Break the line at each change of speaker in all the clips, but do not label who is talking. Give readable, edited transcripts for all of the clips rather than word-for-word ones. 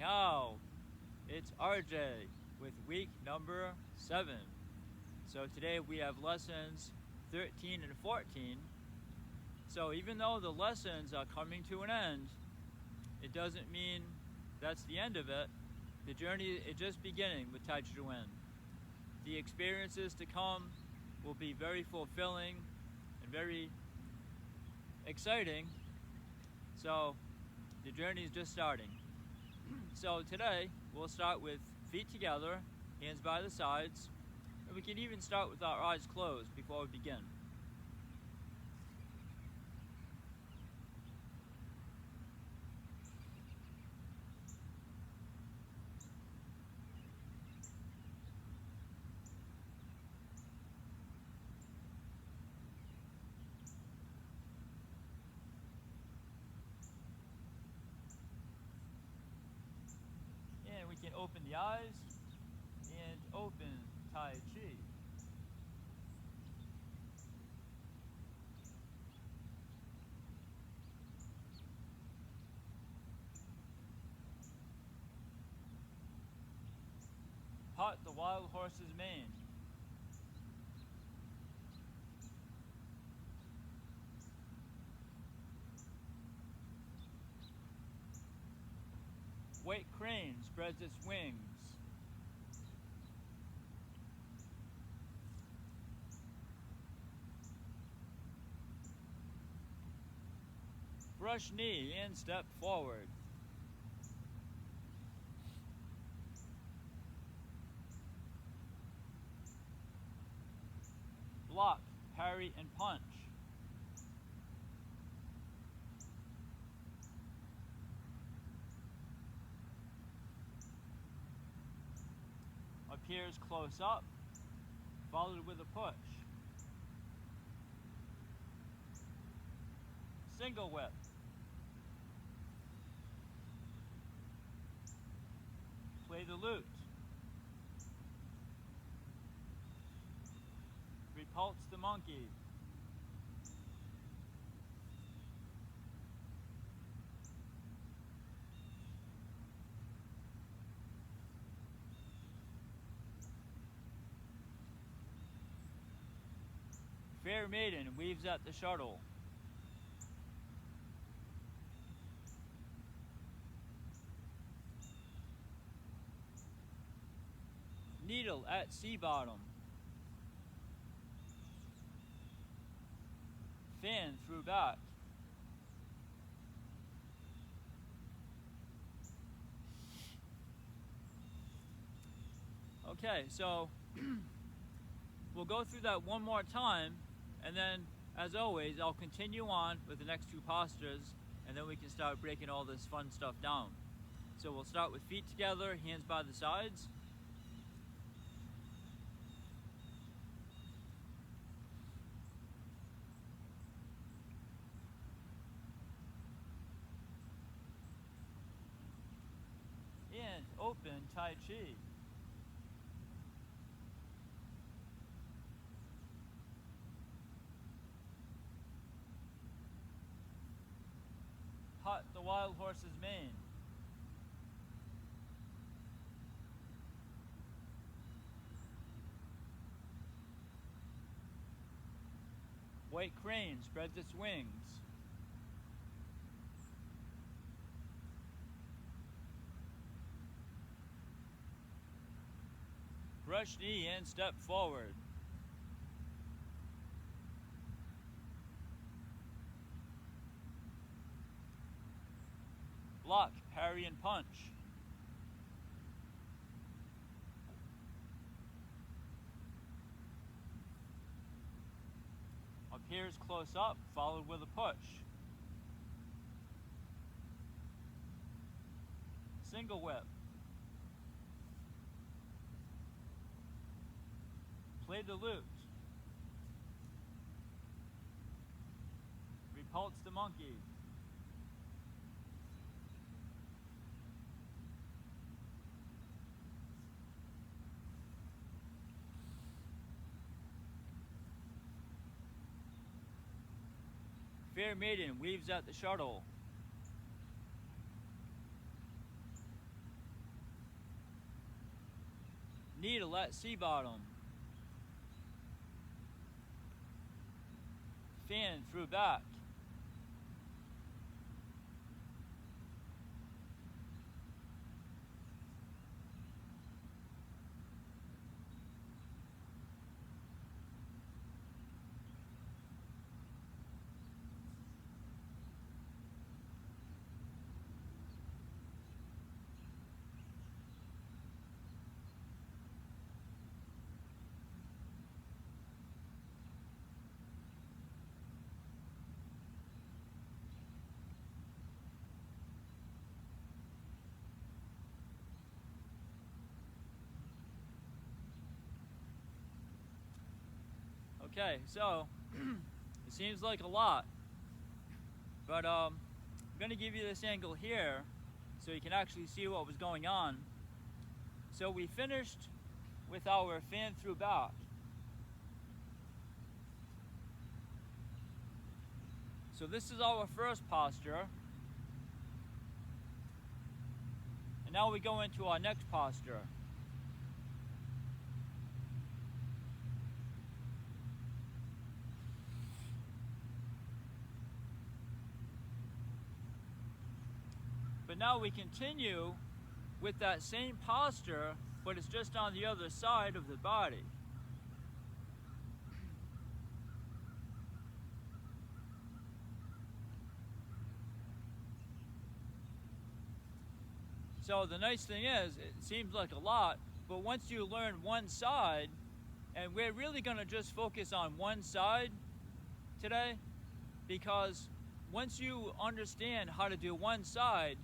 How? It's RJ with week number 7. So today we have lessons 13 and 14. So even though the lessons are coming to an end, it doesn't mean that's the end of it. The journey is just beginning with Tai Chi Chuan. The experiences to come will be very fulfilling and very exciting. So the journey is just starting. So today we'll start with feet together, hands by the sides, and we can even start with our eyes closed before we begin. And we can open the eyes and open Tai Chi. Hot the wild horse's mane. White crane spreads its wings. Brush knee and step forward. Block, parry, and punch. Appears close up, followed with a push. Single whip. Play the lute. Repulse the monkey. Fair maiden weaves at the shuttle. Needle at sea bottom. Fan through back. Okay, so we'll go through that one more time, and then, as always, I'll continue on with the next two postures, and then we can start breaking all this fun stuff down. So we'll start with feet together, hands by the sides. And open Tai Chi. Hot the wild horse's mane. White crane spreads its wings. Brush knee and step forward. Block, parry, and punch. Appears close up, followed with a push. Single whip. Play the lute. Repulse the monkey. Fair maiden weaves at the shuttle. knee to let C bottom. Fan through back. Okay, so it seems like a lot, but I'm going to give you this angle here so you can actually see what was going on. So we finished with our fan through back. So this is our first posture. And now we go into our next posture. But now we continue with that same posture, but it's just on the other side of the body. So the nice thing is, it seems like a lot, but once you learn one side, and we're really going to just focus on one side today, because once you understand how to do one side,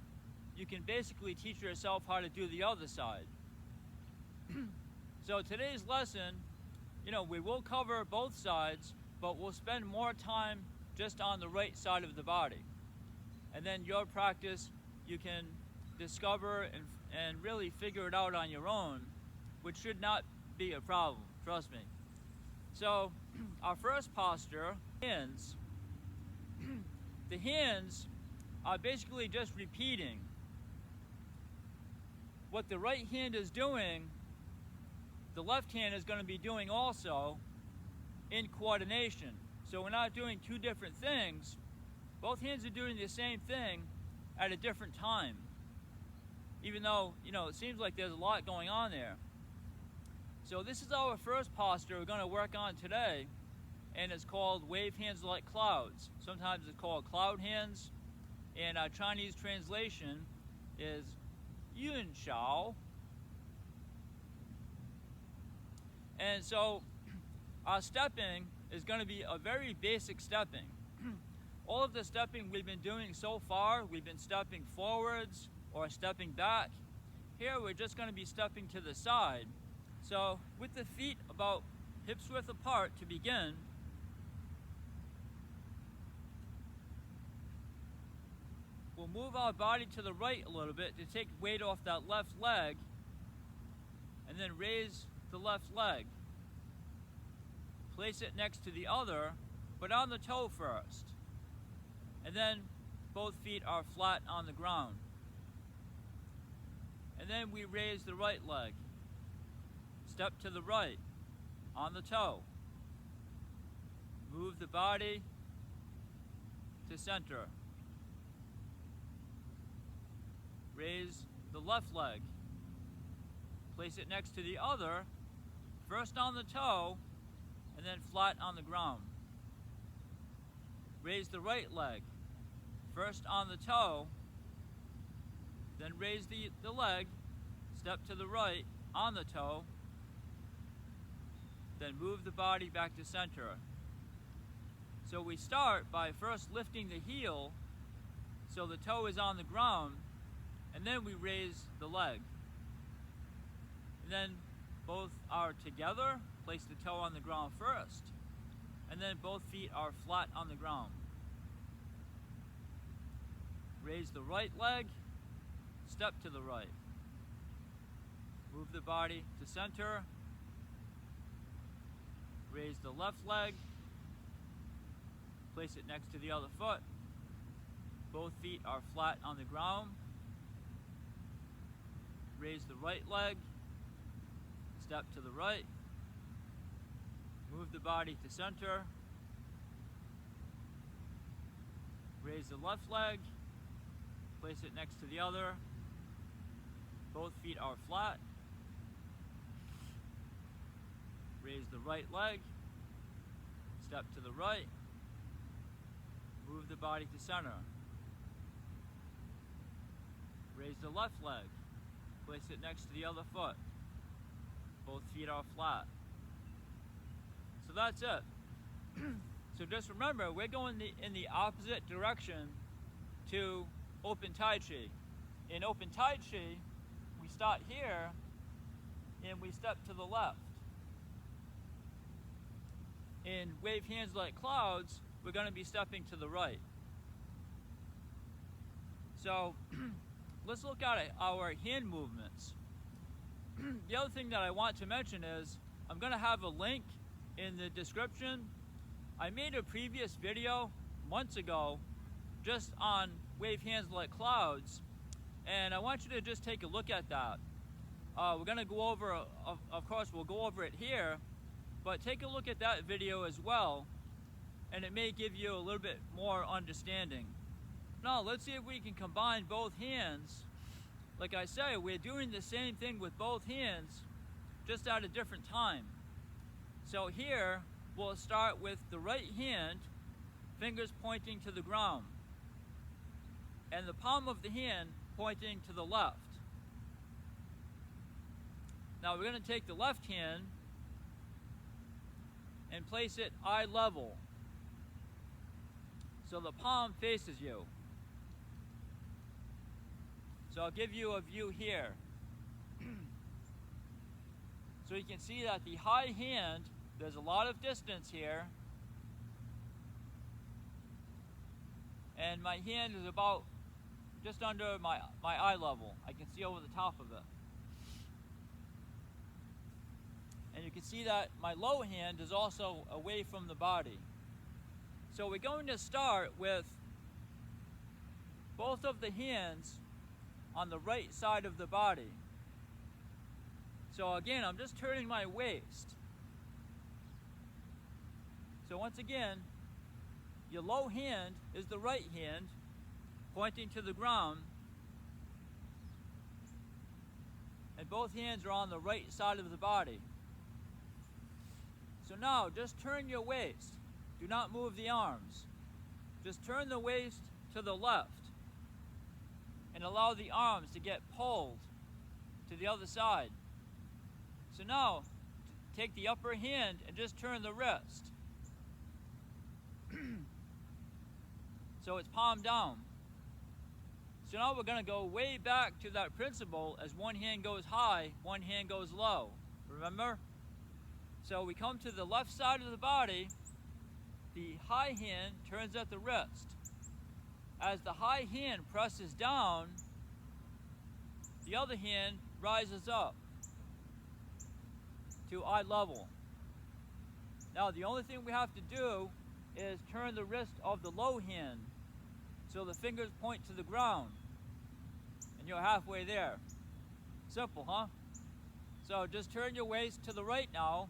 you can basically teach yourself how to do the other side. So today's lesson, we will cover both sides, but we'll spend more time just on the right side of the body. And then your practice, you can discover and really figure it out on your own, which should not be a problem, trust me. So our first posture, hands. The hands are basically just repeating what the right hand is doing. The left hand is going to be doing also in coordination. So we're not doing two different things. Both hands are doing the same thing at a different time. Even though, it seems like there's a lot going on there. So this is our first posture we're going to work on today, and it's called wave hands like clouds. Sometimes it's called cloud hands, and our Chinese translation is Yun Shao. And so our stepping is going to be a very basic stepping. All of the stepping we've been doing so far, we've been stepping forwards or stepping back. Here we're just going to be stepping to the side. So with the feet about hips width apart to begin, we'll move our body to the right a little bit to take weight off that left leg, and then raise the left leg. Place it next to the other, but on the toe first. And then both feet are flat on the ground. And then we raise the right leg. Step to the right, on the toe. Move the body to center. Raise the left leg. Place it next to the other, first on the toe, and then flat on the ground. Raise the right leg, first on the toe, then raise the leg, step to the right on the toe, then move the body back to center. So we start by first lifting the heel so the toe is on the ground, and then we raise the leg. And then both are together, place the toe on the ground first, and then both feet are flat on the ground. Raise the right leg, step to the right. Move the body to center. Raise the left leg, place it next to the other foot. Both feet are flat on the ground. Raise the right leg, step to the right, move the body to center, raise the left leg, place it next to the other, both feet are flat, raise the right leg, step to the right, move the body to center, raise the left leg, place it next to the other foot, both feet are flat. So that's it. So just remember, we're going in the opposite direction to open Tai Chi. In open Tai Chi, we start here and we step to the left. In wave hands like clouds, we're going to be stepping to the right. So let's look at our hand movements. The other thing that I want to mention is I'm going to have a link in the description. I made a previous video months ago just on wave hands like clouds, and I want you to just take a look at that. We're going to go over, of course we'll go over it here, but take a look at that video as well, and it may give you a little bit more understanding. Now let's see if we can combine both hands. Like I say, we're doing the same thing with both hands, just at a different time. So here, we'll start with the right hand, fingers pointing to the ground, and the palm of the hand pointing to the left. Now we're going to take the left hand and place it eye level, so the palm faces you. So I'll give you a view here. So you can see that the high hand, there's a lot of distance here, and my hand is about just under my eye level. I can see over the top of it. And you can see that my low hand is also away from the body. So we're going to start with both of the hands on the right side of the body. So again, I'm just turning my waist. So once again, your low hand is the right hand, pointing to the ground, and both hands are on the right side of the body. So now, just turn your waist. Do not move the arms. Just turn the waist to the left and allow the arms to get pulled to the other side. So now, take the upper hand and just turn the wrist. So it's palm down. So now we're going to go way back to that principle as one hand goes high, one hand goes low. Remember? So we come to the left side of the body, the high hand turns at the wrist. As the high hand presses down, the other hand rises up to eye level. Now the only thing we have to do is turn the wrist of the low hand so the fingers point to the ground, and you're halfway there. Simple, huh? So just turn your waist to the right now,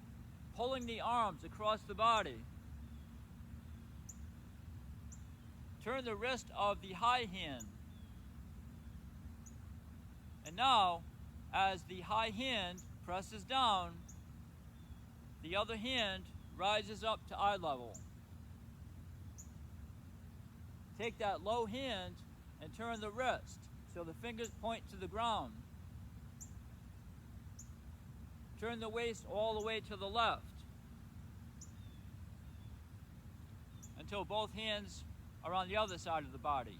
pulling the arms across the body. Turn the wrist of the high hand. And now, as the high hand presses down, the other hand rises up to eye level. Take that low hand and turn the wrist so the fingers point to the ground. Turn the waist all the way to the left until both hands are on the other side of the body.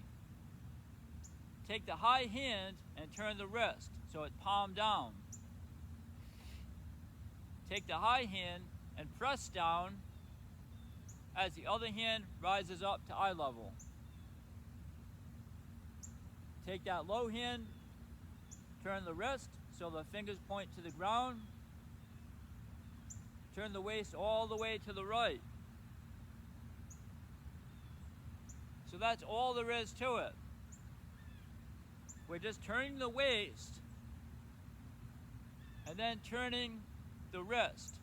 Take the high hand and turn the wrist so it's palm down. Take the high hand and press down as the other hand rises up to eye level. Take that low hand, turn the wrist so the fingers point to the ground. Turn the waist all the way to the right. So that's all there is to it. We're just turning the waist and then turning the wrist.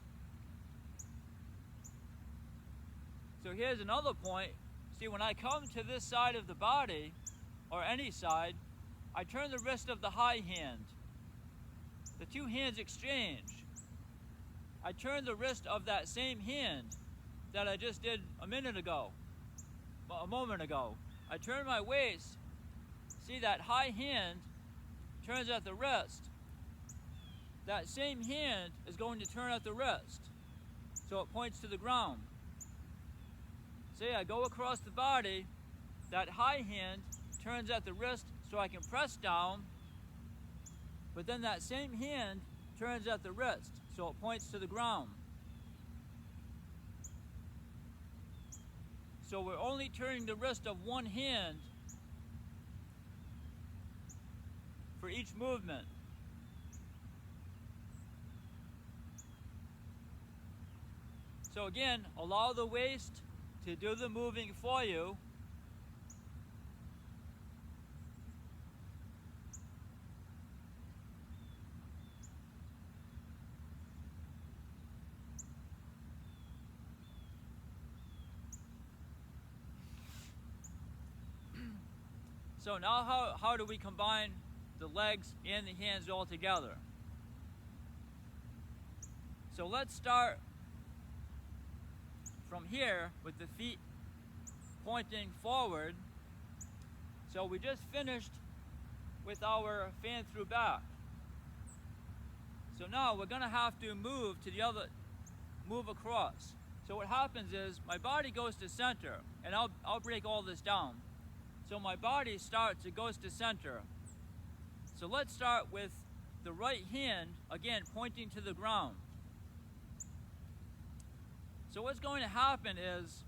So here's another point. See, when I come to this side of the body, or any side, I turn the wrist of the high hand. The two hands exchange. I turn the wrist of that same hand that I just did a moment ago. I turn my waist. See, that high hand turns at the wrist. That same hand is going to turn at the wrist. So it points to the ground. See, I go across the body. That high hand turns at the wrist so I can press down. But then that same hand turns at the wrist, so it points to the ground. So we're only turning the wrist of one hand for each movement. So again, allow the waist to do the moving for you. So now how do we combine the legs and the hands all together? So let's start from here with the feet pointing forward. So we just finished with our fan through back. So now we're gonna have to move across. So what happens is my body goes to center, and I'll break all this down. So my body goes to center. So let's start with the right hand, again, pointing to the ground. So what's going to happen is,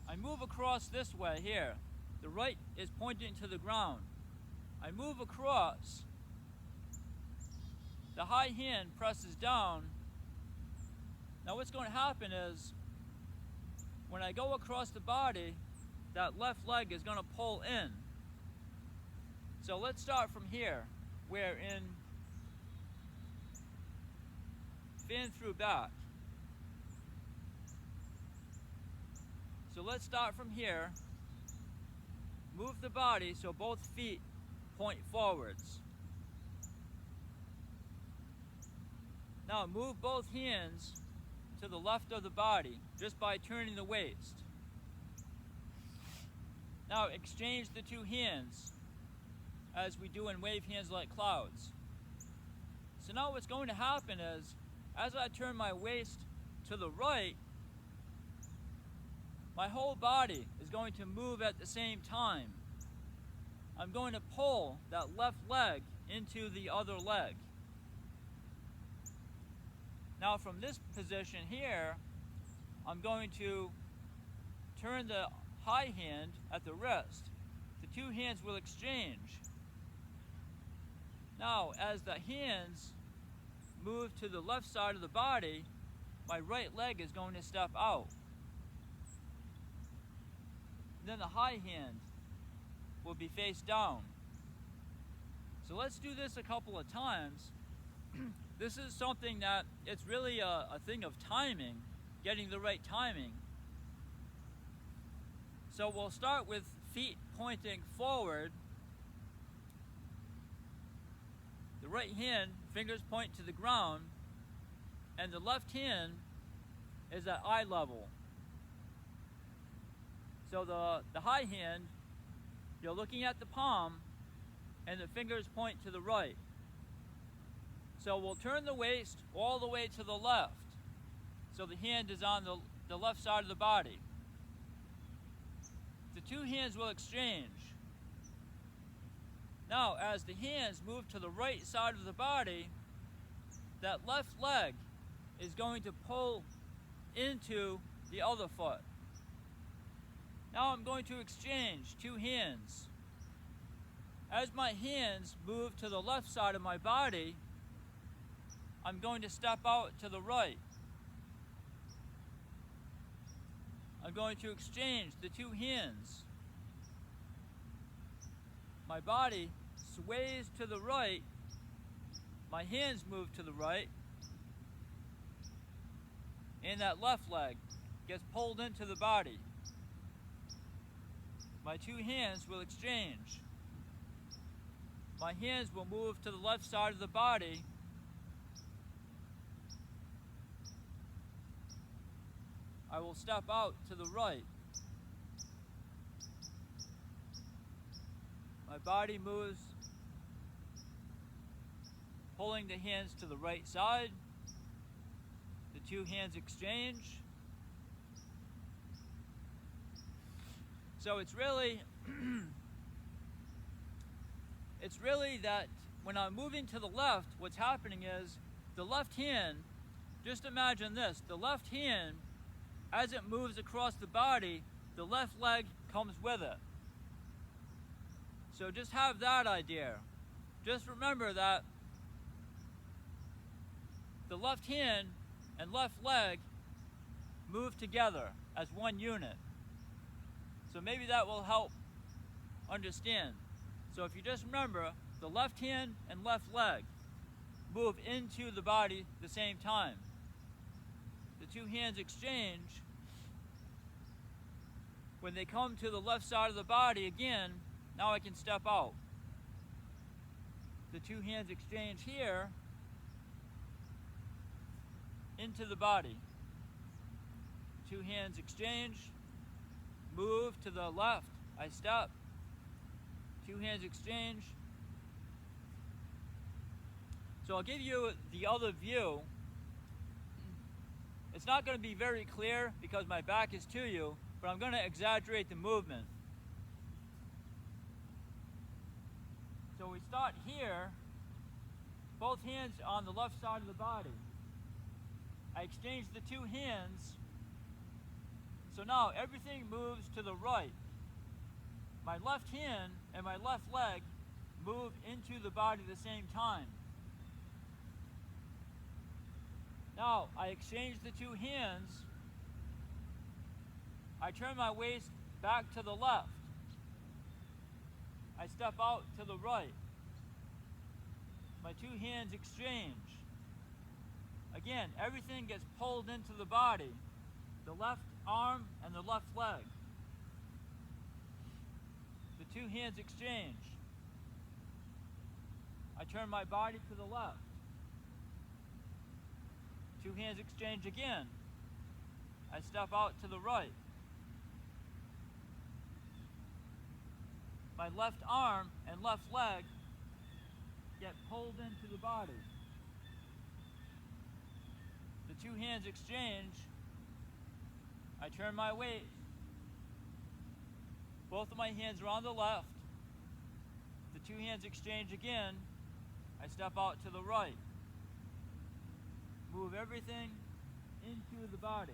I move across this way here. The right is pointing to the ground. I move across. The high hand presses down. Now what's going to happen is, when I go across the body, that left leg is going to pull in. So let's start from here. We're in fan through back. So let's start from here. Move the body so both feet point forwards. Now move both hands to the left of the body just by turning the waist. Now exchange the two hands as we do in wave hands like clouds. So now what's going to happen is, as I turn my waist to the right, my whole body is going to move at the same time. I'm going to pull that left leg into the other leg. Now from this position here, I'm going to turn the high hand at the wrist. The two hands will exchange. Now as the hands move to the left side of the body, my right leg is going to step out. Then the high hand will be face down. So let's do this a couple of times. This is something that it's really a thing of timing, getting the right timing. So we'll start with feet pointing forward. The right hand, fingers point to the ground, and the left hand is at eye level. So the high hand, you're looking at the palm, and the fingers point to the right. So we'll turn the waist all the way to the left. So the hand is on the left side of the body. The two hands will exchange. Now, as the hands move to the right side of the body, that left leg is going to pull into the other foot. Now I'm going to exchange two hands. As my hands move to the left side of my body, I'm going to step out to the right. I'm I'm going to exchange the two hands. My body sways to the right, my hands move to the right, and that left leg gets pulled into the body. My two hands will exchange. My hands will move to the left side of the body. I will step out to the right. My body moves, pulling the hands to the right side. The two hands exchange. So it's really that when I'm moving to the left, what's happening is the left hand, just imagine this, the left hand, as it moves across the body, the left leg comes with it. So just have that idea. Just remember that the left hand and left leg move together as one unit. So maybe that will help understand. So if you just remember, the left hand and left leg move into the body at the same time. The two hands exchange. When they come to the left side of the body again, now I can step out. The two hands exchange here into the body. Two hands exchange, move to the left, I step. Two hands exchange. So I'll give you the other view. It's not going to be very clear because my back is to you, but I'm going to exaggerate the movement. So we start here, both hands on the left side of the body. I exchange the two hands. So now everything moves to the right. My left hand and my left leg move into the body at the same time. Now I exchange the two hands. I turn my waist back to the left. I step out to the right. My two hands exchange. Again, everything gets pulled into the body. The left arm and the left leg. The two hands exchange. I turn my body to the left. Two hands exchange again. I step out to the right. My left arm and left leg get pulled into the body. The two hands exchange. I turn my weight. Both of my hands are on the left. The two hands exchange again. I step out to the right. Move everything into the body.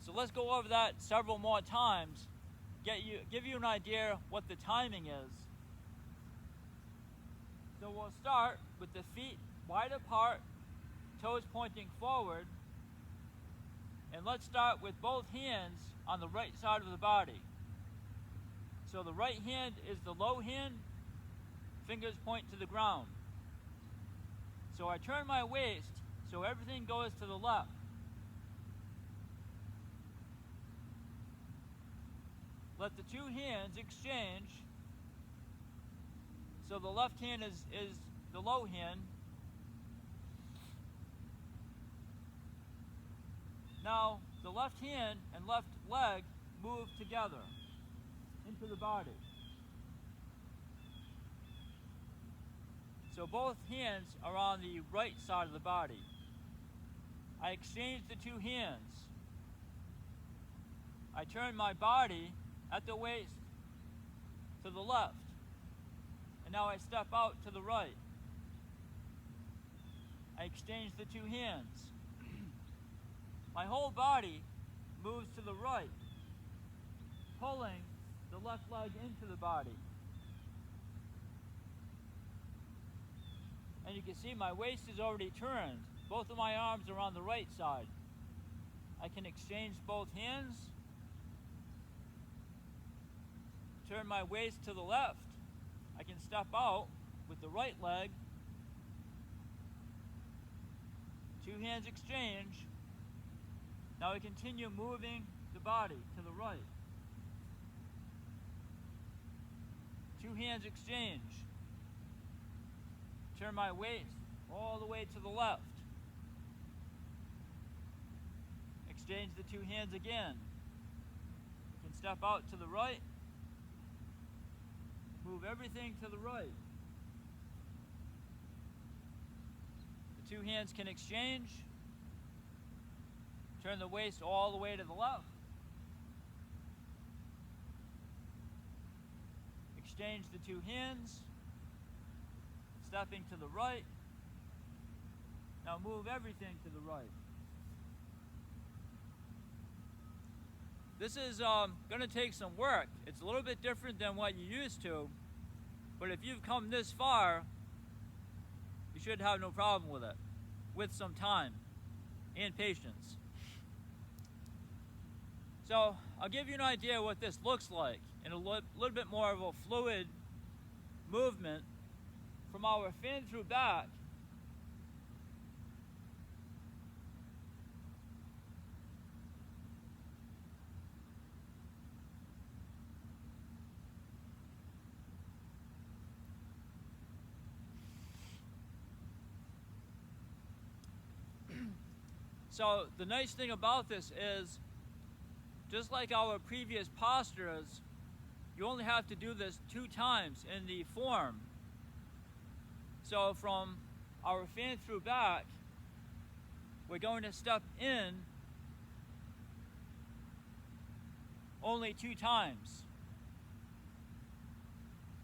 So let's go over that several more times. Give you an idea what the timing is. So we'll start with the feet wide apart, toes pointing forward. And let's start with both hands on the right side of the body. So the right hand is the low hand, fingers point to the ground. So I turn my waist so everything goes to the left. Let the two hands exchange. So the left hand is the low hand. Now the left hand and left leg move together into the body. So both hands are on the right side of the body. I exchange the two hands. I turn my body at the waist to the left. And now I step out to the right. I exchange the two hands. My whole body moves to the right, pulling the left leg into the body. And you can see my waist is already turned. Both of my arms are on the right side. I can exchange both hands, turn my waist to the left. I can step out with the right leg, two hands exchange. Now I continue moving the body to the right. Two hands exchange. Turn my waist all the way to the left. Exchange the two hands again. You can step out to the right. Move everything to the right. The two hands can exchange. Turn the waist all the way to the left. Exchange the two hands. Stepping to the right. Now move everything to the right. This is going to take some work. It's a little bit different than what you used to, but if you've come this far, you should have no problem with it, with some time and patience. So I'll give you an idea what this looks like in a little bit more of a fluid movement from our fin through back. So the nice thing about this is, just like our previous postures, you only have to do this 2 times in the form. So from our fan through back, we're going to step in only 2 times.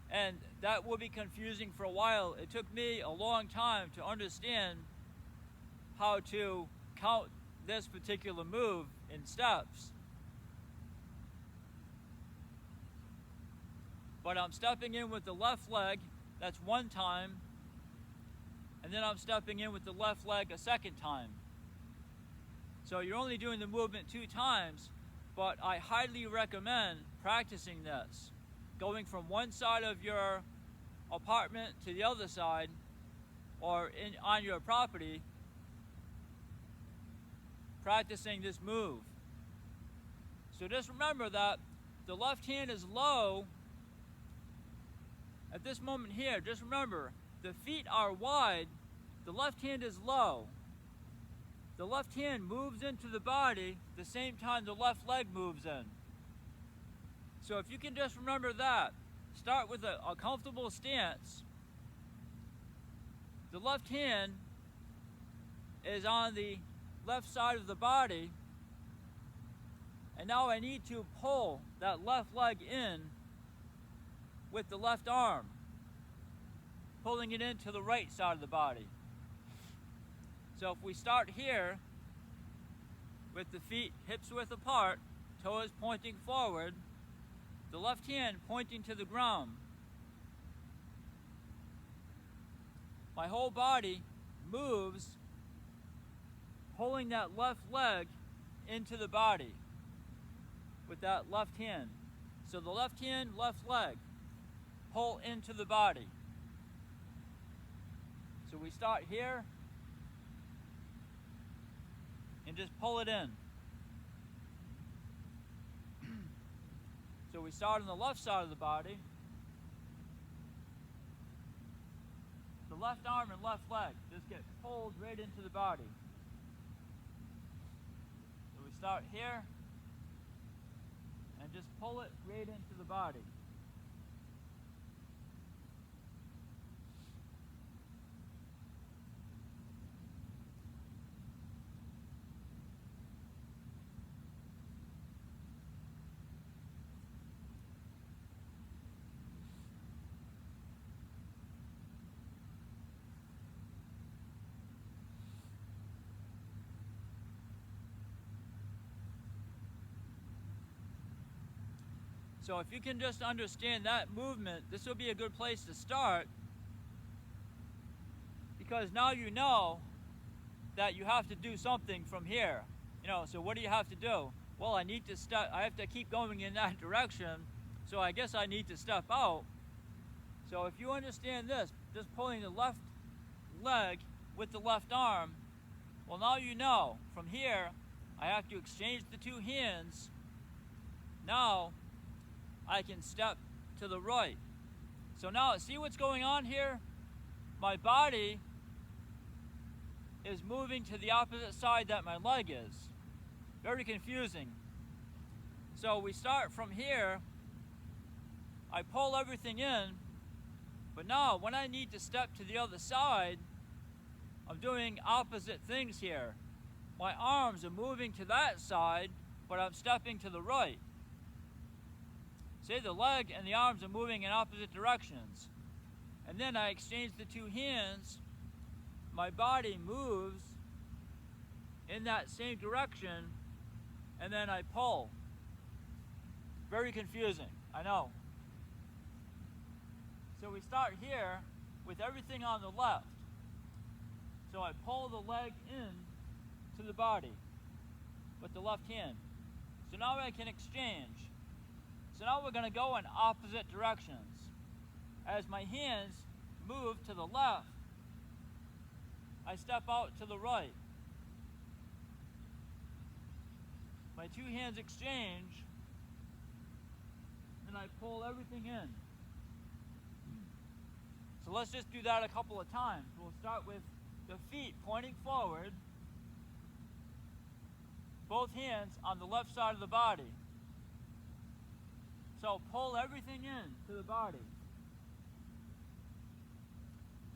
And that will be confusing for a while. It took me a long time to understand how to count this particular move in steps. But I'm stepping in with the left leg, that's 1 time, and then I'm stepping in with the left leg a 2nd time. So you're only doing the movement 2 times, but I highly recommend practicing this. Going from one side of your apartment to the other side, or on your property, practicing this move. So just remember that the left hand is low at this moment here. Just remember, the feet are wide, the left hand is low. The left hand moves into the body the same time the left leg moves in. So if you can just remember that, start with a comfortable stance. The left hand is on the left side of the body, and now I need to pull that left leg in with the left arm, pulling it into the right side of the body. So if we start here with the feet hips width apart, toes pointing forward, the left hand pointing to the ground, my whole body moves, pulling that left leg into the body with that left hand. So the left hand, left leg, pull into the body. So we start here and just pull it in. So we start on the left side of the body. The left arm and left leg just get pulled right into the body. So we start here and just pull it right into the body. So if you can just understand that movement, this will be a good place to start, because now you know that you have to do something from here So what do you have to do? Well, I have to keep going in that direction, so I guess I need to step out. So if you understand this, just pulling the left leg with the left arm, well, now you know. From here, I have to exchange the two hands. Now, I can step to the right. So now, see what's going on here? My body is moving to the opposite side that my leg is. Very confusing. So we start from here. I pull everything in, but now when I need to step to the other side, I'm doing opposite things here. My arms are moving to that side, but I'm stepping to the right. See, the leg and the arms are moving in opposite directions. And then I exchange the two hands. My body moves in that same direction, and then I pull. Very confusing, I know. So we start here with everything on the left. So I pull the leg in to the body with the left hand. So now I can exchange. So now we're going to go in opposite directions. As my hands move to the left, I step out to the right. My two hands exchange, and I pull everything in. So let's just do that a couple of times. We'll start with the feet pointing forward, both hands on the left side of the body. So pull everything in to the body.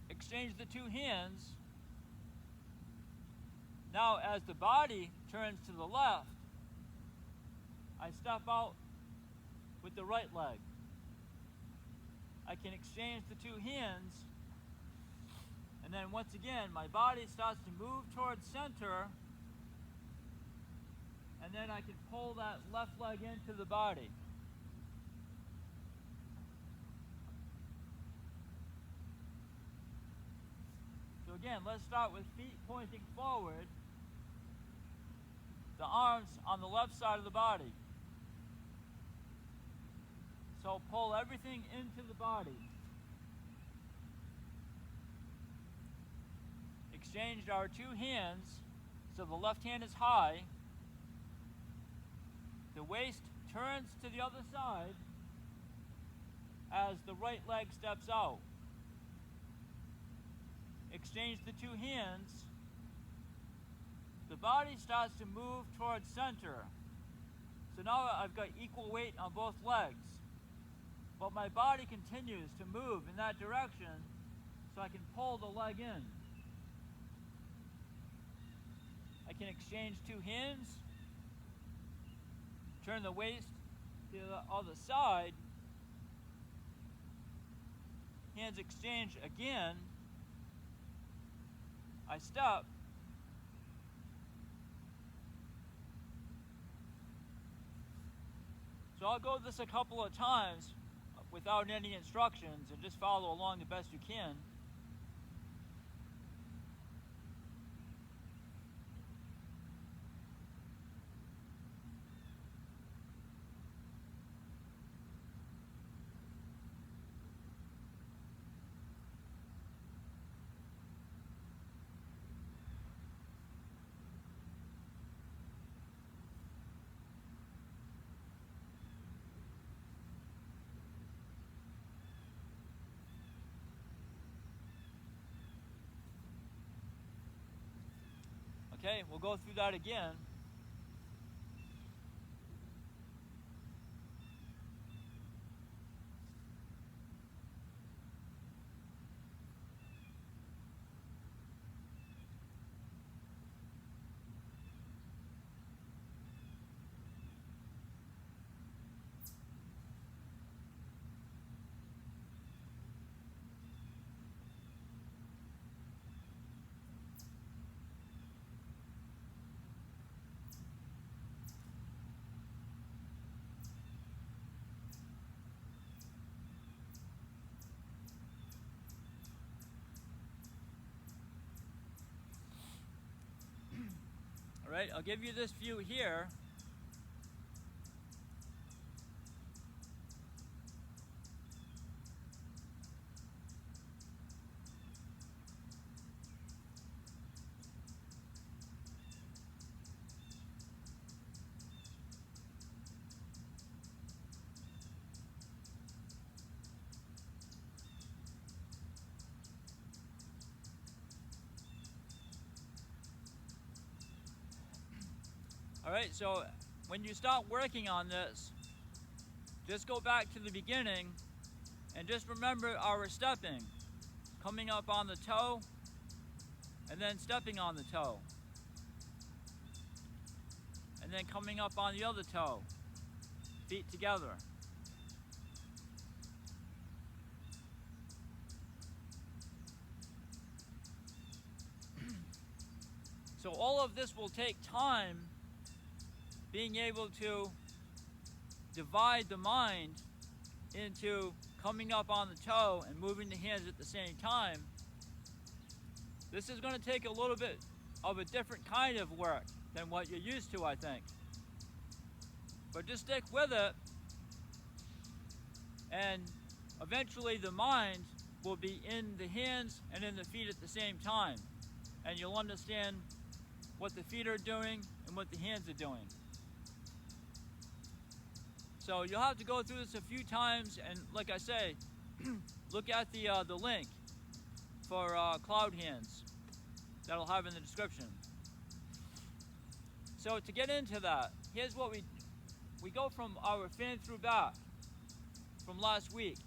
Exchange the two hands. Now as the body turns to the left, I step out with the right leg. I can exchange the two hands, and then once again my body starts to move towards center, and then I can pull that left leg into the body. So again, let's start with feet pointing forward, the arms on the left side of the body. So pull everything into the body. Exchanged our two hands, so the left hand is high. The waist turns to the other side as the right leg steps out. Exchange the two hands. The body starts to move towards center. So now I've got equal weight on both legs. But my body continues to move in that direction, so I can pull the leg in. I can exchange two hands, turn the waist to the other side, hands exchange again, I step, so I'll go this a couple of times without any instructions, and just follow along the best you can. Okay, we'll go through that again. Alright, I'll give you this view here. Alright, so when you start working on this, just go back to the beginning and just remember our stepping. Coming up on the toe and then stepping on the toe. And then coming up on the other toe. Feet together. So all of this will take time, being able to divide the mind into coming up on the toe and moving the hands at the same time. This is going to take a little bit of a different kind of work than what you're used to, I think. But just stick with it, and eventually the mind will be in the hands and in the feet at the same time. And you'll understand what the feet are doing and what the hands are doing. So you'll have to go through this a few times, and like I say, look at the link for cloud hands that I'll have in the description. So to get into that, here's what we go from our fan through back from last week.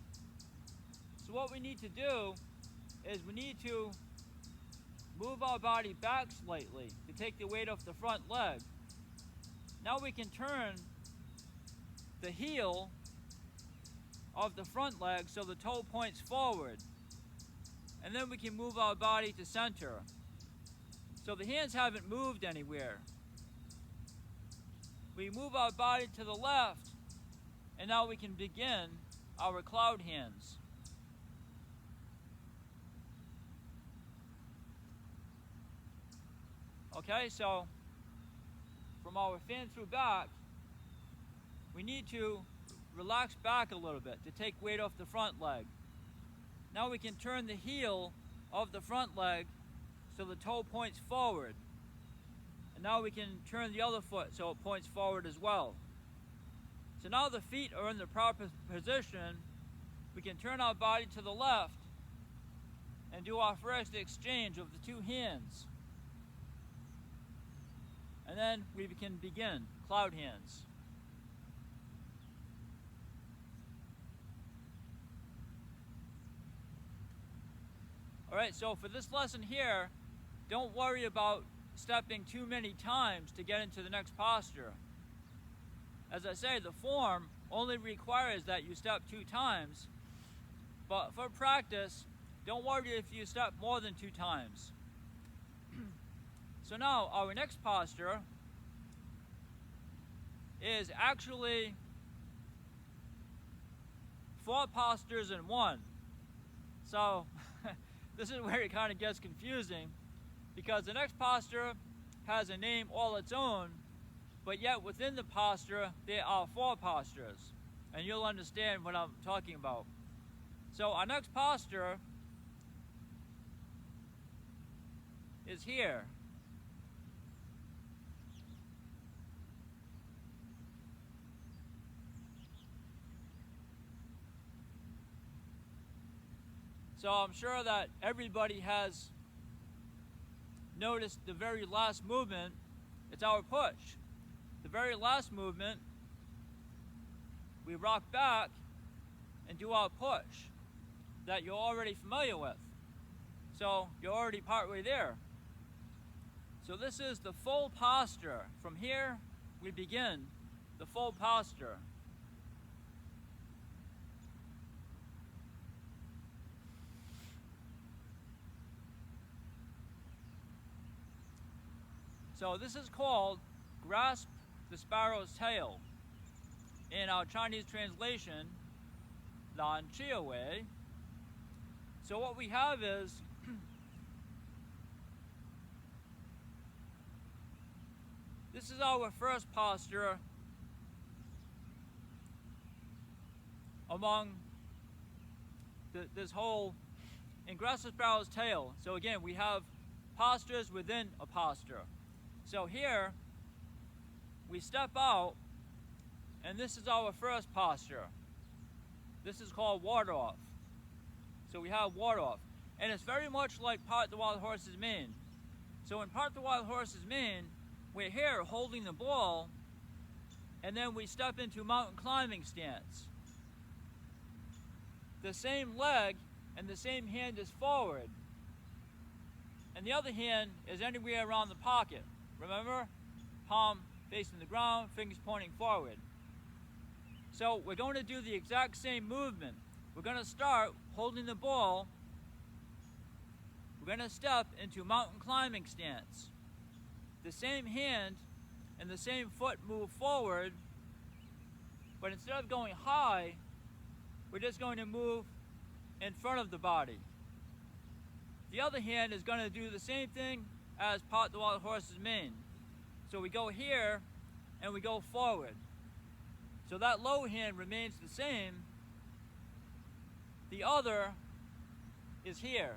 So what we need to do is we need to move our body back slightly to take the weight off the front leg. Now we can turn the heel of the front leg so the toe points forward, and then we can move our body to center. So the hands haven't moved anywhere. We move our body to the left, and now we can begin our cloud hands. Okay, so from our fan through back, we need to relax back a little bit to take weight off the front leg. Now we can turn the heel of the front leg so the toe points forward. And now we can turn the other foot so it points forward as well. So now the feet are in the proper position. We can turn our body to the left and do our first exchange of the two hands. And then we can begin cloud hands. Alright, so for this lesson here, don't worry about stepping too many times to get into the next posture. As I say, the form only requires that you step 2 times, but for practice, don't worry if you step more than 2 times. So now, our next posture is actually 4 postures in one. So, this is where it kind of gets confusing, because the next posture has a name all its own, but yet within the posture there are 4 postures, and you'll understand what I'm talking about. So our next posture is here. So I'm sure that everybody has noticed the very last movement. It's our push. The very last movement, we rock back and do our push that you're already familiar with. So you're already partway there. So this is the full posture. From here, we begin the full posture. So this is called grasp the sparrow's tail. In our Chinese translation, Lan Chia Wei. So what we have is This is our first posture among this whole aggressive sparrow's tail. So again, we have postures within a posture. So here, we step out, and this is our first posture. This is called ward off. So we have ward off. And it's very much like part the wild horse's mane. So in part the wild horse's mane, we're here holding the ball, and then we step into mountain climbing stance. The same leg and the same hand is forward, and the other hand is anywhere around the pocket. Remember? Palm facing the ground, fingers pointing forward. So we're going to do the exact same movement. We're going to start holding the ball. We're going to step into mountain climbing stance. The same hand and the same foot move forward, but instead of going high, we're just going to move in front of the body. The other hand is going to do the same thing as part the wild horse's mane. So we go here and we go forward. So that low hand remains the same. The other is here.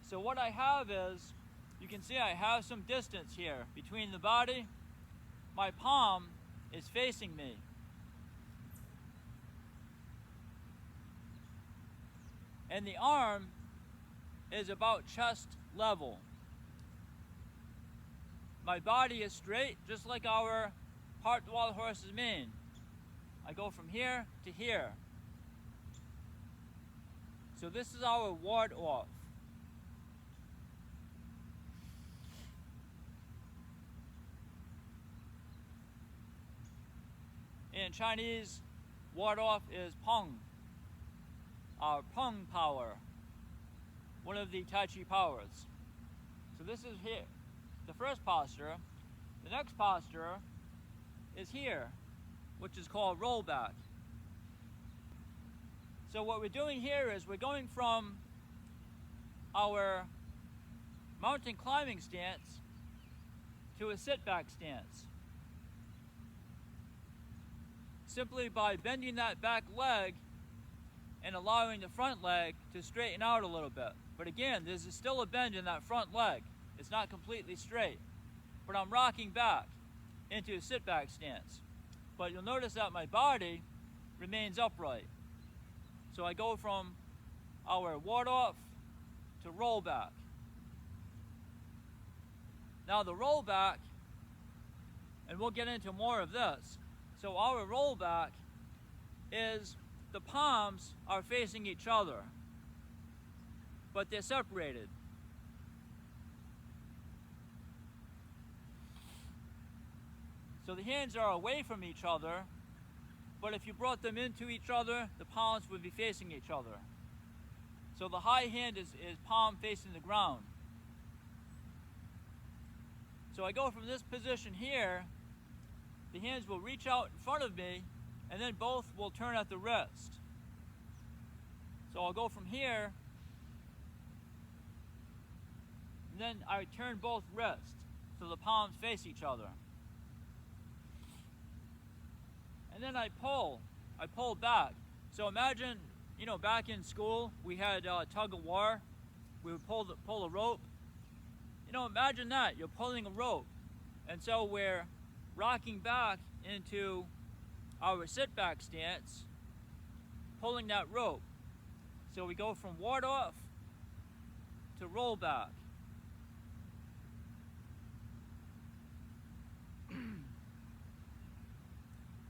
So what I have is, you can see I have some distance here between the body. My palm is facing me. And the arm is about chest level. My body is straight, just like our part the wild horse's mane. I go from here to here. So this is our ward off. In Chinese, ward off is peng, our peng power, one of the Tai Chi powers. So this is here, the first posture. The next posture is here, which is called rollback. So what we're doing here is we're going from our mountain climbing stance to a sit-back stance, simply by bending that back leg and allowing the front leg to straighten out a little bit. But again, there's still a bend in that front leg. It's not completely straight, but I'm rocking back into a sit-back stance. But you'll notice that my body remains upright. So I go from our ward off to roll back. Now the roll back, and we'll get into more of this. So our roll back is the palms are facing each other, but they're separated. So the hands are away from each other, but if you brought them into each other, the palms would be facing each other. So the high hand is palm facing the ground. So I go from this position here, the hands will reach out in front of me, and then both will turn at the wrist. So I'll go from here, and then I turn both wrists, so the palms face each other. And then I pull back. So imagine, back in school, we had tug of war. We would pull a rope. Imagine that, you're pulling a rope. And so we're rocking back into our sit-back stance, pulling that rope. So we go from ward off to roll back.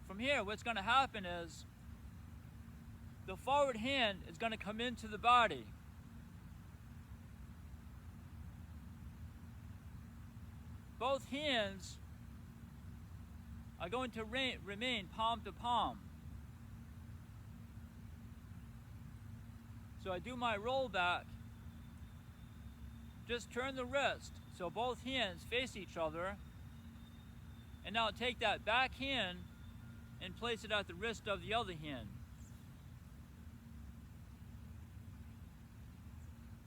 From here, what's going to happen is the forward hand is going to come into the body. Both hands are going to remain palm to palm. So I do my roll back, just turn the wrist so both hands face each other, and now take that back hand and place it at the wrist of the other hand.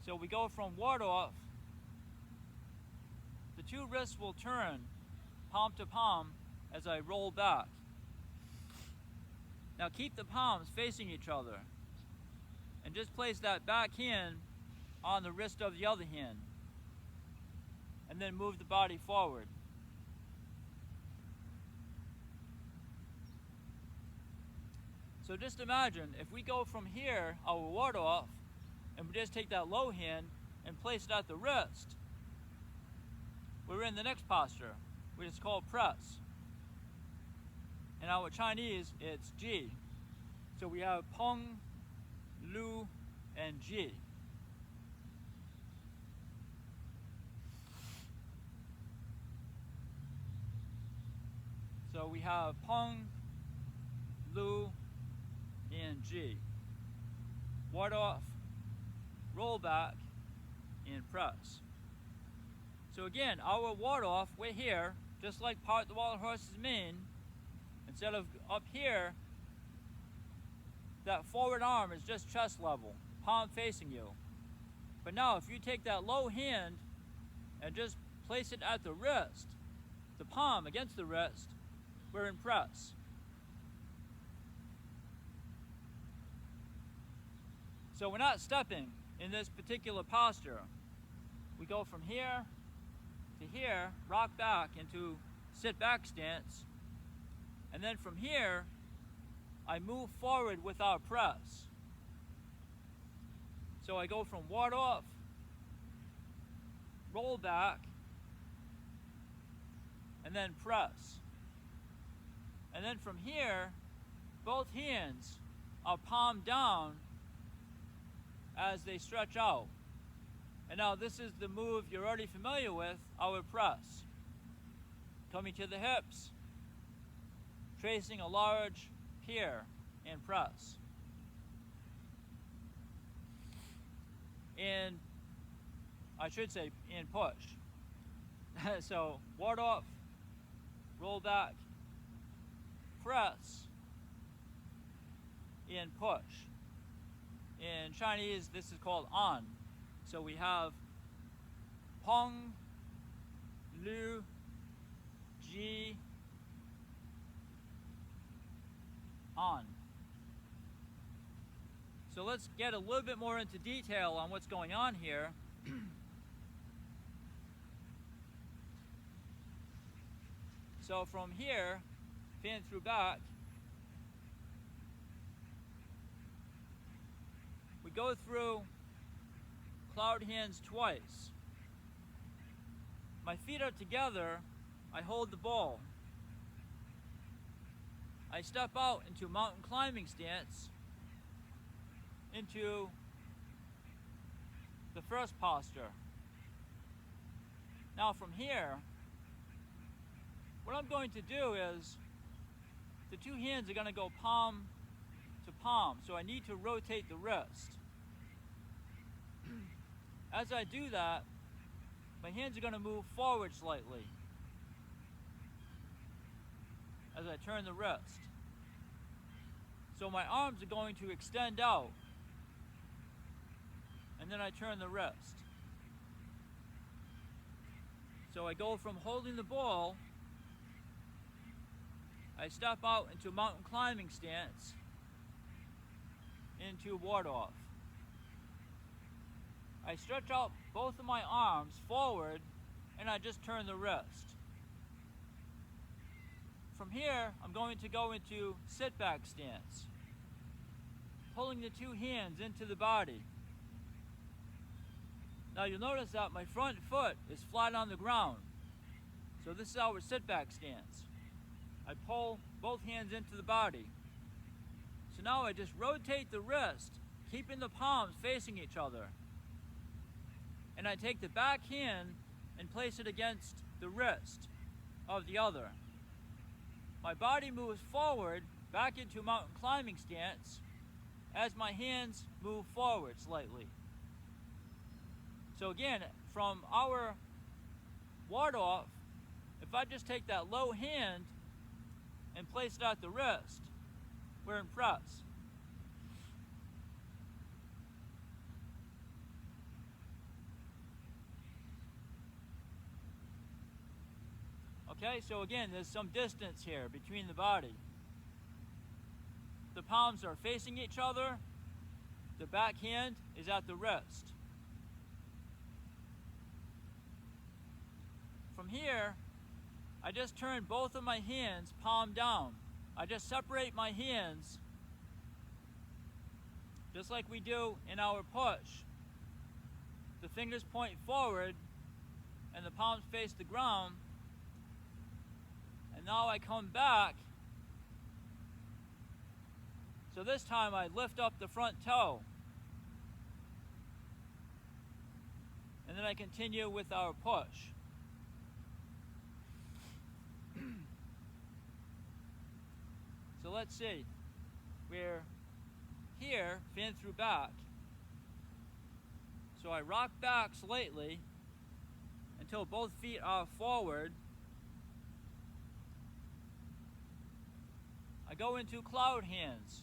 So we go from ward off, the two wrists will turn, palm to palm as I roll back. Now keep the palms facing each other and just place that back hand on the wrist of the other hand and then move the body forward. So just imagine if we go from here, our ward off, and we just take that low hand and place it at the wrist, we're in the next posture, which is called press. In our Chinese, it's Ji. So we have Peng, Lu, and Ji. So we have Peng, Lu, and Ji. Ward off, roll back, and press. So again, our ward off, we're here, just like part the wild horse's mane. Instead of up here, that forward arm is just chest level, palm facing you. But now if you take that low hand and just place it at the wrist, the palm against the wrist, we're in press. So we're not stepping in this particular posture. We go from here to here, rock back into sit back stance, and then from here, I move forward with our press. So I go from ward off, roll back, and then press. And then from here, both hands are palm down as they stretch out. And now this is the move you're already familiar with, our press. Coming to the hips, tracing a large pier and press. And I should say and push. So ward off, roll back, press, and push. In Chinese, this is called an. So we have Peng, Lu, Ji, an. So let's get a little bit more into detail on what's going on here. So from here, fan through back, we go through cloud hands twice. My feet are together, I hold the ball. I step out into mountain climbing stance, into the first posture. Now from here, what I'm going to do is, the two hands are going to go palm to palm, so I need to rotate the wrist. As I do that, my hands are going to move forward slightly as I turn the wrist. So my arms are going to extend out, and then I turn the wrist. So I go from holding the ball, I step out into mountain climbing stance, into ward off. I stretch out both of my arms forward and I just turn the wrist. From here, I'm going to go into sit back stance, pulling the two hands into the body. Now you'll notice that my front foot is flat on the ground. So this is our sit back stance. I pull both hands into the body. So now I just rotate the wrist, keeping the palms facing each other. And I take the back hand and place it against the wrist of the other. My body moves forward back into mountain climbing stance as my hands move forward slightly. So again, from our ward off, if I just take that low hand and place it at the wrist, we're in press. Okay, so again, there's some distance here between the body. The palms are facing each other. The back hand is at the wrist. From here, I just turn both of my hands palm down. I just separate my hands just like we do in our push. The fingers point forward and the palms face the ground. And now I come back. So this time I lift up the front toe. And then I continue with our push. So let's see. We're here, fin through back. So I rock back slightly until both feet are forward. I go into cloud hands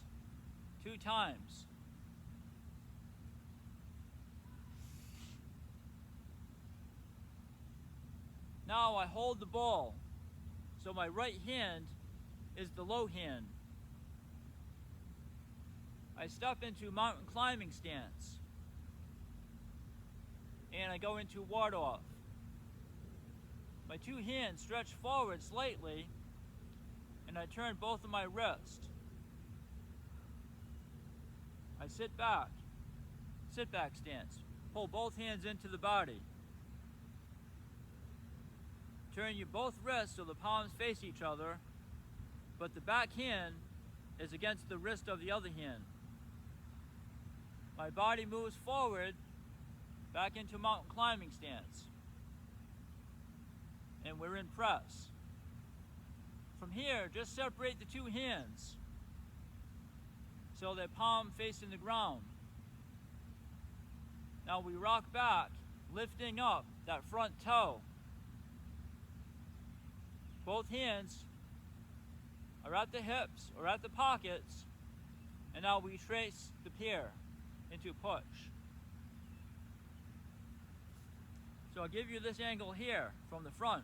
2 times. Now I hold the ball, so my right hand is the low hand. I step into mountain climbing stance, and I go into ward off. My 2 hands stretch forward slightly, and I turn both of my wrists. I sit back stance. Pull both hands into the body. Turn your both wrists so the palms face each other, but the back hand is against the wrist of the other hand. My body moves forward, back into mountain climbing stance. And we're in press. From here, just separate the 2 hands so they're palm facing the ground. Now we rock back, lifting up that front toe. Both hands are at the hips or at the pockets, and now we trace the pier into push. So I'll give you this angle here from the front.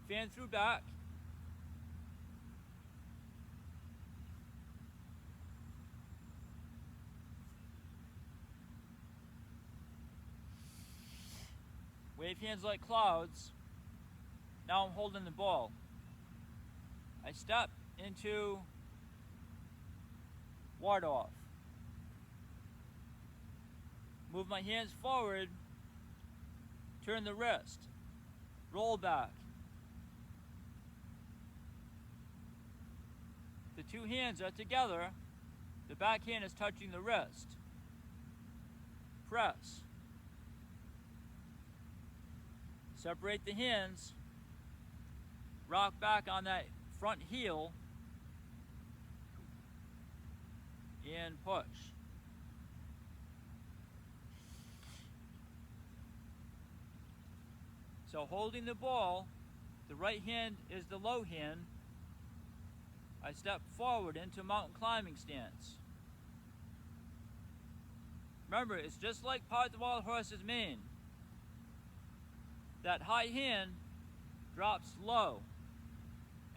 Fan through back. Wave hands like clouds. Now I'm holding the ball. I step into ward off. Move my hands forward, turn the wrist, roll back. The 2 hands are together, the back hand is touching the wrist. Press. Separate the hands, rock back on that front heel, and push. So holding the ball, the right hand is the low hand. I step forward into mountain climbing stance. Remember, it's just like part of the wild horse's mane. That high hand drops low,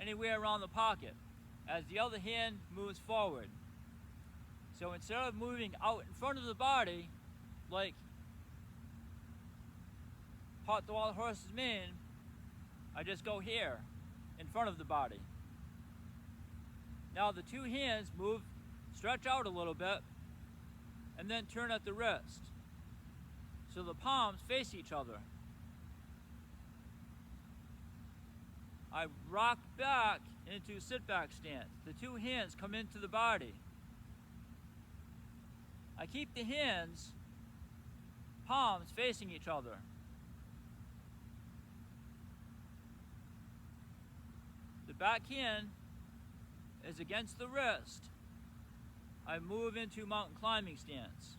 anywhere around the pocket, as the other hand moves forward. So instead of moving out in front of the body, like part of the wild horse's mane, I just go here, in front of the body. Now the 2 hands move, stretch out a little bit, and then turn at the wrist. So the palms face each other. I rock back into sit-back stance. The 2 hands come into the body. I keep the hands, palms facing each other. The back hand is against the wrist. I move into mountain climbing stance.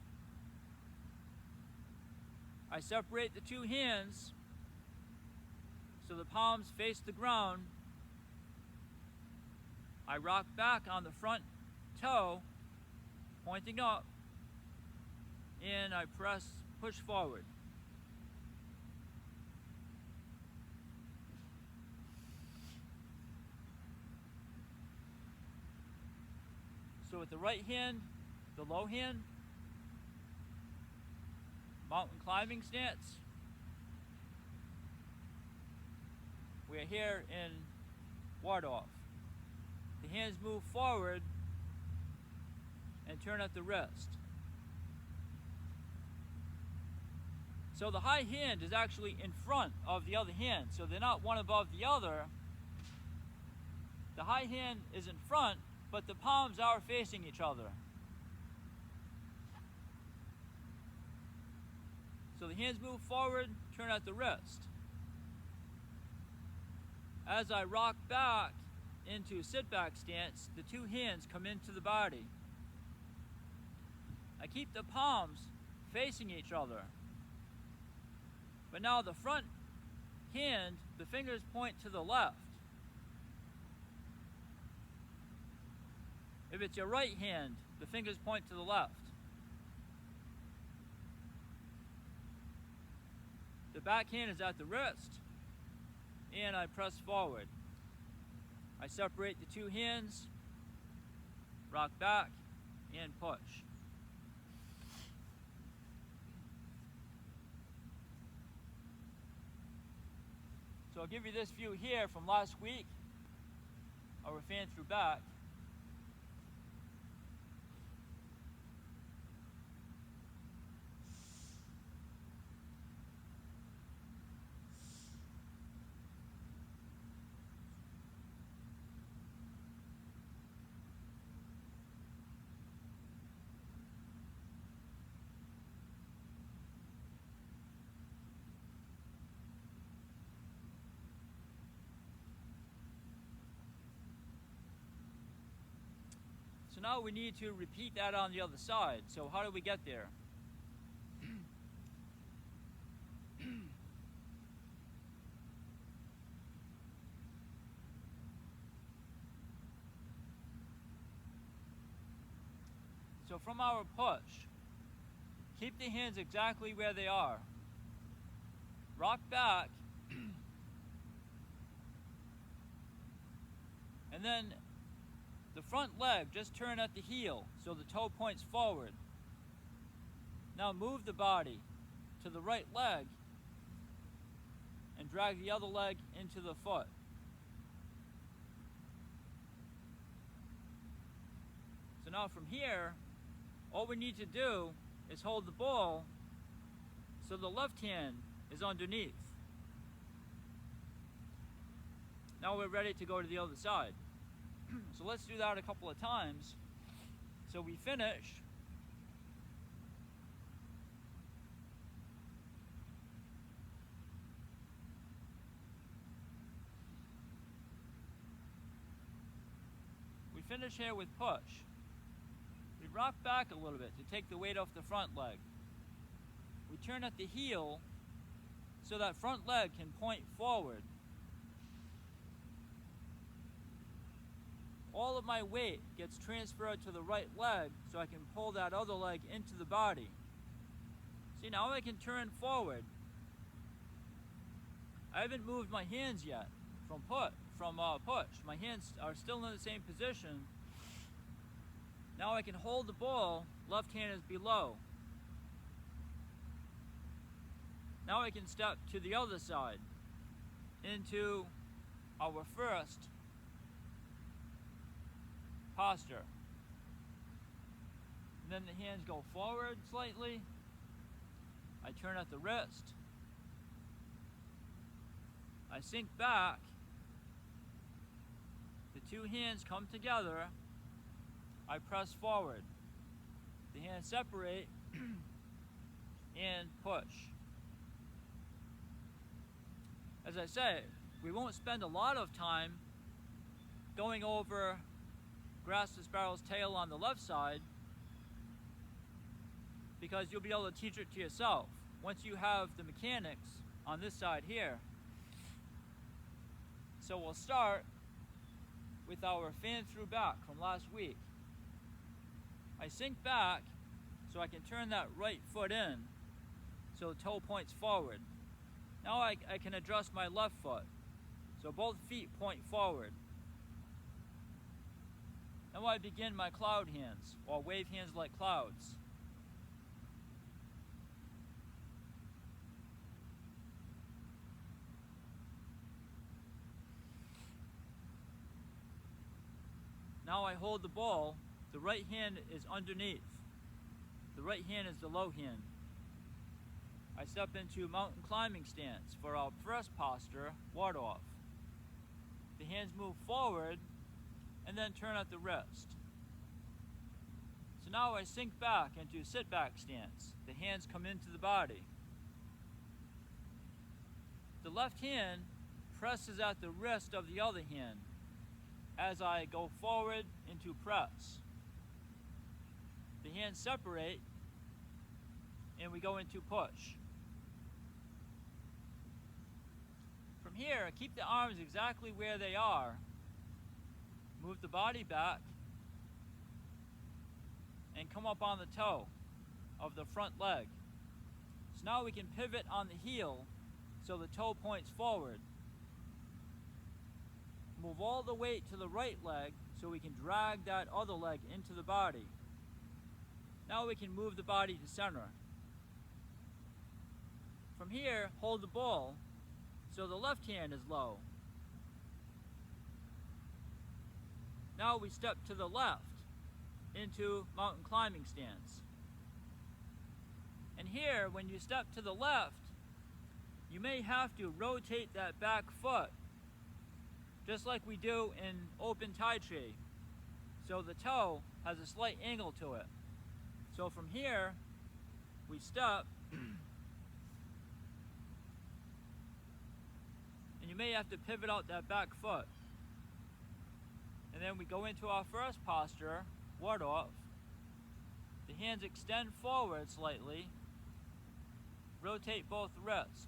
I separate the 2 hands so the palms face the ground. I rock back on the front toe, pointing up, and I push forward. with the right hand, the low hand, mountain climbing stance. We are here in ward-off. The hands move forward and turn at the wrist. So the high hand is actually in front of the other hand, so they're not one above the other. The high hand is in front, but the palms are facing each other. So the hands move forward, turn at the wrist. As I rock back into sit-back stance, the two hands come into the body. I keep the palms facing each other. But now the front hand, the fingers point to the left. If it's your right hand, the fingers point to the left. The back hand is at the wrist, and I press forward. I separate the two hands, rock back, and push. So I'll give you this view here from last week, our fan through back. So now we need to repeat that on the other side. So how do we get there? So from our push, keep the hands exactly where they are. Rock back, and then the front leg, just turn at the heel so the toe points forward. Now move the body to the right leg and drag the other leg into the foot. So now from here, all we need to do is hold the ball so the left hand is underneath. Now we're ready to go to the other side. So let's do that a couple of times. So we finish. We finish here with push. We rock back a little bit to take the weight off the front leg. We turn at the heel so that front leg can point forward. All of my weight gets transferred to the right leg so I can pull that other leg into the body. See, now I can turn forward. I haven't moved my hands yet from push. My hands are still in the same position. Now I can hold the ball, left hand is below. Now I can step to the other side into our first posture. And then the hands go forward slightly. I turn at the wrist. I sink back. The two hands come together. I press forward. The hands separate and push. As I say, we won't spend a lot of time going over grasp the sparrow's tail on the left side because you'll be able to teach it to yourself once you have the mechanics on this side here. So we'll start with our fan through back from last week. I sink back so I can turn that right foot in so the toe points forward. Now I can adjust my left foot so both feet point forward. Now I begin my cloud hands, or wave hands like clouds. Now I hold the ball. The right hand is underneath. The right hand is the low hand. I step into mountain climbing stance for our first posture, ward off. The hands move forward and then turn at the wrist. So now I sink back into sit back stance. The hands come into the body. The left hand presses at the wrist of the other hand as I go forward into press. The hands separate and we go into push. From here, keep the arms exactly where they are. Move the body back and come up on the toe of the front leg. So now we can pivot on the heel so the toe points forward. Move all the weight to the right leg so we can drag that other leg into the body. Now we can move the body to center. From here, hold the ball so the left hand is low. Now we step to the left into mountain climbing stance. And here, when you step to the left, you may have to rotate that back foot, just like we do in open Tai Chi. So the toe has a slight angle to it. So from here, we step, and you may have to pivot out that back foot. And then we go into our first posture, ward off. The hands extend forward slightly. Rotate both wrists.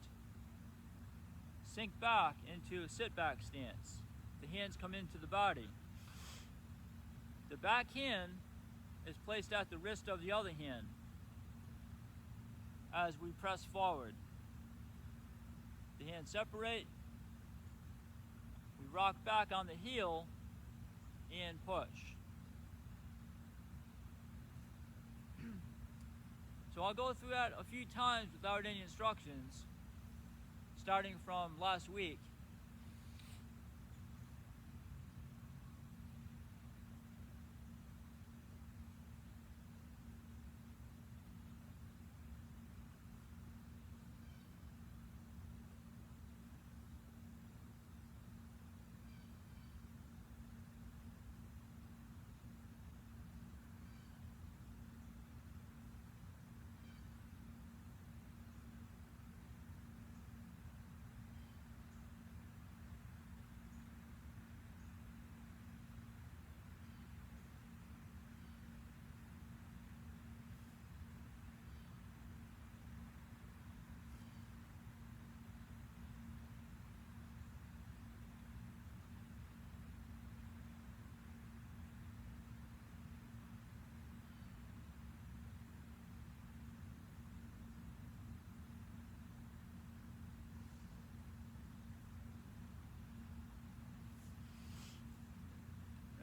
Sink back into sit back stance. The hands come into the body. The back hand is placed at the wrist of the other hand as we press forward. The hands separate. We rock back on the heel and push. So I'll go through that a few times without any instructions, starting from last week.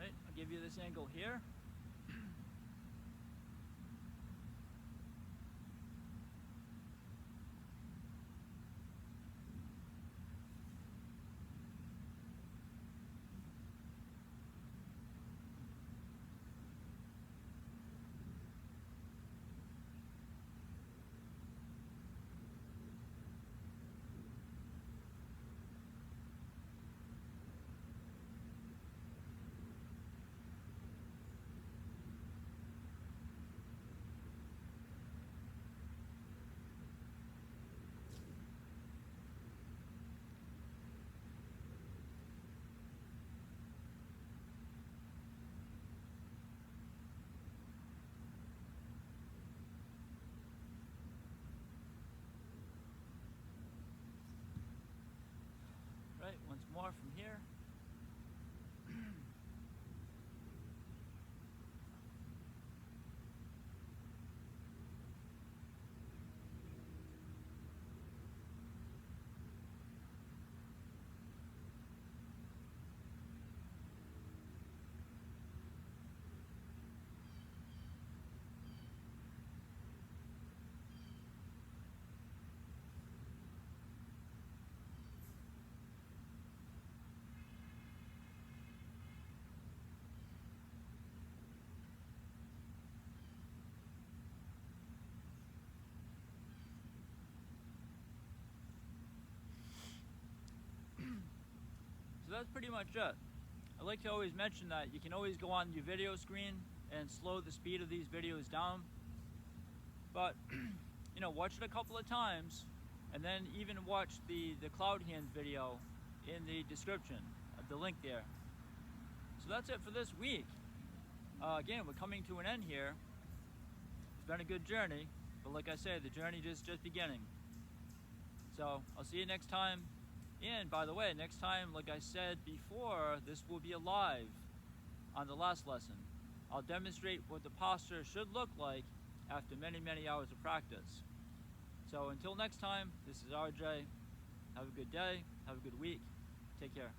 Right, I'll give you this angle here. Right, once more from here. that's pretty much it. I like to always mention that you can always go on your video screen and slow the speed of these videos down. But, you know, watch it a couple of times, and then even watch the cloud hands video in the description, the link there. So that's it for this week. Again, we're coming to an end here. It's been a good journey, but like I said, the journey just beginning. So I'll see you next time. And by the way, next time, like I said before, this will be live on the last lesson. I'll demonstrate what the posture should look like after many, many hours of practice. So until next time, this is RJ. Have a good day, have a good week. Take care.